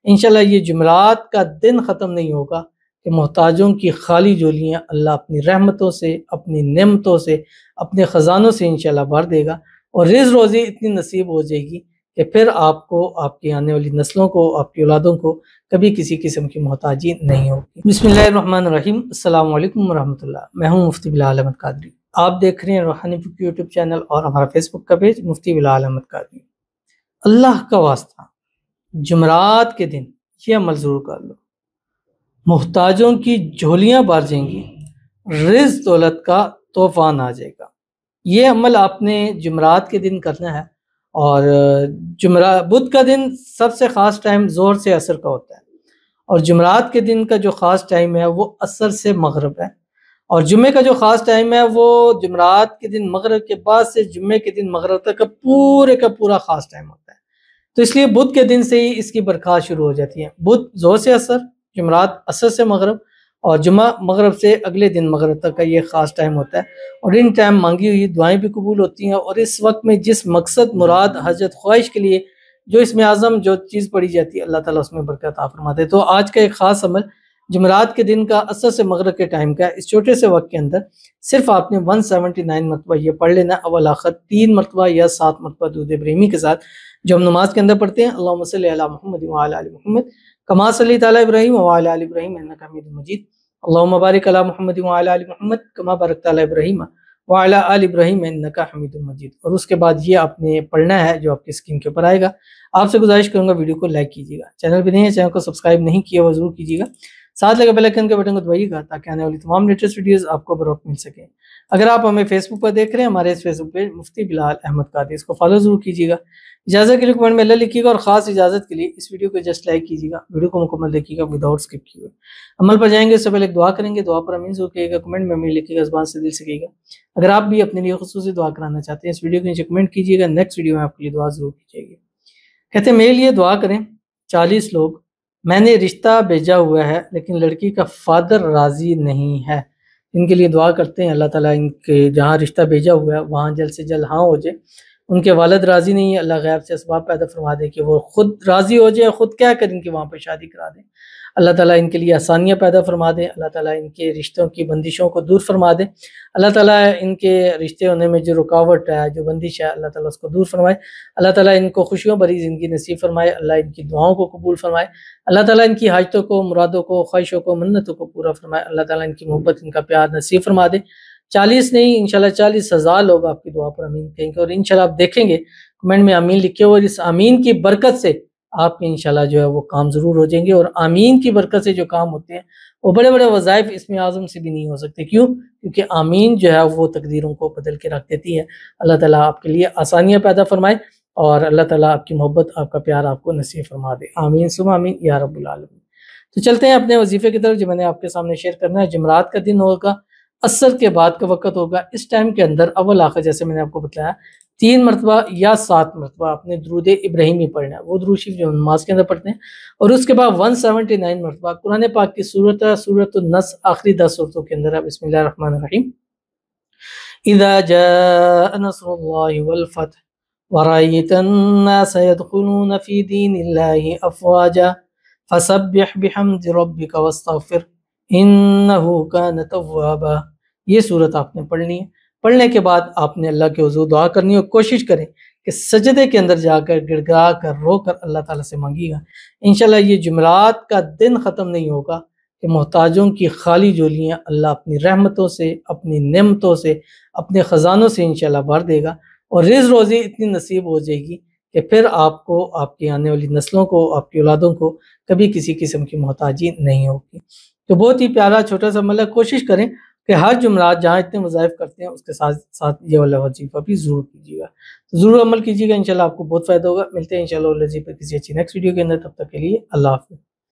انشاءاللہ یہ جمعرات کا دن ختم نہیں ہوگا کہ محتاجوں کی خالی جولیاں اللہ اپنی رحمتوں سے، اپنی نعمتوں سے، اپنے خزانوں سے انشاءاللہ بھر دے گا، اور رزق روزی اتنی نصیب ہو جائے گی کہ پھر آپ کو، آپ کی آنے والی نسلوں کو، آپ کی اولادوں کو کبھی کسی قسم کی محتاجی نہیں ہوگی۔ بسم اللہ الرحمن الرحیم۔ السلام علیکم ورحمۃ اللہ۔ میں ہوں مفتی بلال احمد قادری۔ آپ دیکھ رہے ہیں روحانی فقہ یوٹیوب چینل اور ہمارا فیس بک کا پیج مفتی بلال احمد قادری۔ اللہ کا واسطہ جمعرات کے دن یہ عمل ضرور کر لو، محتاجوں کی جھولیاں بھر جائیں گی، رزق دولت کا طوفان آ جائے گا۔ یہ عمل آپ نے جمعرات کے دن کرنا ہے، اور بدھ کا دن سب سے خاص ٹائم ظہر سے عصر کا ہوتا ہے، اور جمعرات کے دن کا جو خاص ٹائم ہے وہ عصر سے مغرب ہے، اور جمعے کا جو خاص ٹائم ہے وہ جمعرات کے دن مغرب کے بعد سے جمعے کے دن مغرب تک کا پورا خاص ٹائم ہوتا ہے۔ تو اس لیے بدھ کے دن سے ہی اس کی برکات شروع ہو جاتی ہیں۔ بدھ ظہر سے عصر، جمعرات عصر سے مغرب، اور جمعہ مغرب سے اگلے دن مغرب تک کا یہ خاص ٹائم ہوتا ہے، اور ان ٹائم مانگی ہوئی دعائیں بھی قبول ہوتی ہیں، اور اس وقت میں جس مقصد، مراد، حاجت، خواہش کے لیے جو اس میں اعظم جو چیز پڑی جاتی ہے اللہ تعالیٰ اس میں برکت عطا فرماتے ہیں۔ تو آج کا ایک خاص عمل جمعرات کے دن کا عصر سے مغرب کے ٹائم کا ہے۔ اس چھوٹے سے وقت کے اندر صرف آپ نے 179 مرتبہ یہ پڑھ لینا، اول آخر 3 مرتبہ یا 7 مرتبہ درود ابراہیمی کے ساتھ، جو ہم نماز کے اندر پڑھتے ہیں۔ اللہم صلی علی محمد وعلی آل محمد کما صلیت علی ابراہیم وعلی آل ابراہیم انک حمید مجید، اللہم بارک علی محمد وعلی آل محمد کما بارکت علی ابراہیم وعلی آل ابراہیم انک حمید مجید۔ اور اس کے بعد یہ آپ نے پڑھنا ہے جو آپ کی اسکرین کے اوپر آئے گا۔ آپ سے گزارش کروں گا ویڈیو کو لائک کیجیے گا، چینل پہ نہیں ہے چینل کو سبسکرائب نہیں کیا وہ ضرور کیجیے گا، ساتھ لگے بیل آئیکن کے بٹن کو دبائیے گا تاکہ آنے والی تمام لیٹسٹ ویڈیوز آپ کو بروقت مل سکیں۔ اگر آپ ہمیں فیس بک پر دیکھ رہے ہیں، ہمارے اس فیس بک پیج مفتی بلال احمد قادری، اس کو فالو ضرور کیجیے گا۔ اجازت کے لیے کمنٹ میں اللہ لکھیے گا، اور خاص اجازت کے لیے اس ویڈیو کو جسٹ لائک کیجیے گا، ویڈیو کو مکمل دیکھیے گا وداؤٹ اسکپ کیے ہوئے۔ عمل پر جائیں گے اس سے پہلے ایک دعا کریں گے، دعا پر امین ضرور کہیے گا، کمنٹ میں امین لکھیے گا، زبان سے دل سے کہیے گا۔ اگر آپ بھی اپنے لیے خصوصی دعا کرانا چاہتے ہیں اس ویڈیو کے نیچے کمنٹ کیجیے گا، نیکسٹ ویڈیو میں آپ کے لیے دعا ضرور کیجیے گی۔ کہتے ہیں میرے لیے دعا کریں 40 لوگ، میں نے رشتہ بھیجا ہوا ہے لیکن لڑکی کا فادر راضی نہیں ہے، ان کے لیے دعا کرتے ہیں اللہ تعالیٰ ان کے جہاں رشتہ بھیجا ہوا ہے وہاں جلد سے جلد ہاں ہو جائے۔ ان کے والد راضی نہیں ہے، اللہ غیب سے اسباب پیدا فرما دے کہ وہ خود راضی ہو جائے، خود کیا کریں کہ وہاں پہ شادی کرا دیں۔ اللہ تعالیٰ ان کے لیے آسانیاں پیدا فرما دے، اللہ تعالیٰ ان کے رشتوں کی بندشوں کو دور فرما دے، اللہ تعالیٰ ان کے رشتے ہونے میں جو رکاوٹ ہے، جو بندش ہے، اللہ تعالیٰ اس کو دور فرمائے، اللہ تعالیٰ ان کو خوشیوں بھری زندگی نصیب فرمائے، اللہ ان کی دعاؤں کو قبول فرمائے، اللہ تعالیٰ ان کی حاجتوں کو، مرادوں کو، خواہشوں کو، منتوں کو پورا فرمائے، اللہ تعالیٰ ان کی محبت، ان کا پیار نصیب فرما دے۔ 40 نہیں انشاءاللہ 40,000 لوگ آپ کی دعا پر امین کہیں گے، اور انشاءاللہ آپ دیکھیں گے کمنٹ میں آمین لکھے ہوئے، اور اس آمین کی برکت سے آپ کے انشاءاللہ جو ہے وہ کام ضرور ہو جائیں گے، اور آمین کی برکت سے جو کام ہوتے ہیں وہ بڑے بڑے وظائف اسم اعظم سے بھی نہیں ہو سکتے۔ کیوں؟ کیونکہ آمین جو ہے وہ تقدیروں کو بدل کے رکھ دیتی ہے۔ اللہ تعالیٰ آپ کے لیے آسانیاں پیدا فرمائے، اور اللہ تعالیٰ آپ کی محبت، آپ کا پیار آپ کو نصیب فرما دے، آمین ثم آمین یا رب العالمین۔ تو چلتے ہیں اپنے وظیفے کی طرف جو میں نے آپ کے سامنے شیئر کرنا ہے۔ جمعرات کا دن ہوگا، عصر کے بعد کا وقت ہوگا، اس ٹائم کے اندر اول آخر جیسے میں نے آپ کو بتایا 3 مرتبہ یا 7 مرتبہ آپ نے درود ابراہیمی پڑھنا ہے، وہ درود شریف جو نماز کے اندر پڑھتے ہیں، اور اس کے بعد 179 مرتبہ قرآن پاک کی سورۃ النصر آخری 10 صورتوں کے اندر ہے۔ بسم اللہ الرحمن الرحیم۔ اذا جاء نصر اللہ والفتح ورأيت الناس يدخلون في دين الله أفواجا فسبح بحمد ربك واستغفر إنه كان توابا۔ یہ صورت آپ نے پڑھنی ہے۔ پڑھنے کے بعد آپ نے اللہ کے حضور دعا کرنی ہے، اور کوشش کریں کہ سجدے کے اندر جا کر گڑ گڑا کر رو کر اللہ تعالیٰ سے مانگیے گا۔ انشاءاللہ یہ جمعرات کا دن ختم نہیں ہوگا کہ محتاجوں کی خالی جولیاں اللہ اپنی رحمتوں سے، اپنی نعمتوں سے، اپنے خزانوں سے انشاءاللہ بھر دے گا، اور رزق روزی اتنی نصیب ہو جائے گی کہ پھر آپ کو، آپ کی آنے والی نسلوں کو، آپ کی اولادوں کو کبھی کسی قسم کی محتاجی نہیں ہوگی۔ تو بہت ہی پیارا چھوٹا سا عمل ہے، کوشش کریں کہ ہر جمعرات جہاں اتنے وظائف کرتے ہیں اس کے ساتھ ساتھ یہ والا وظیفہ بھی ضرور کیجیے گا، ضرور عمل کیجیے گا، انشاءاللہ آپ کو بہت فائدہ ہوگا۔ ملتے ہیں انشاءاللہ کسی اچھی نیکسٹ ویڈیو کے اندر، تب تک کے لیے اللہ حافظ۔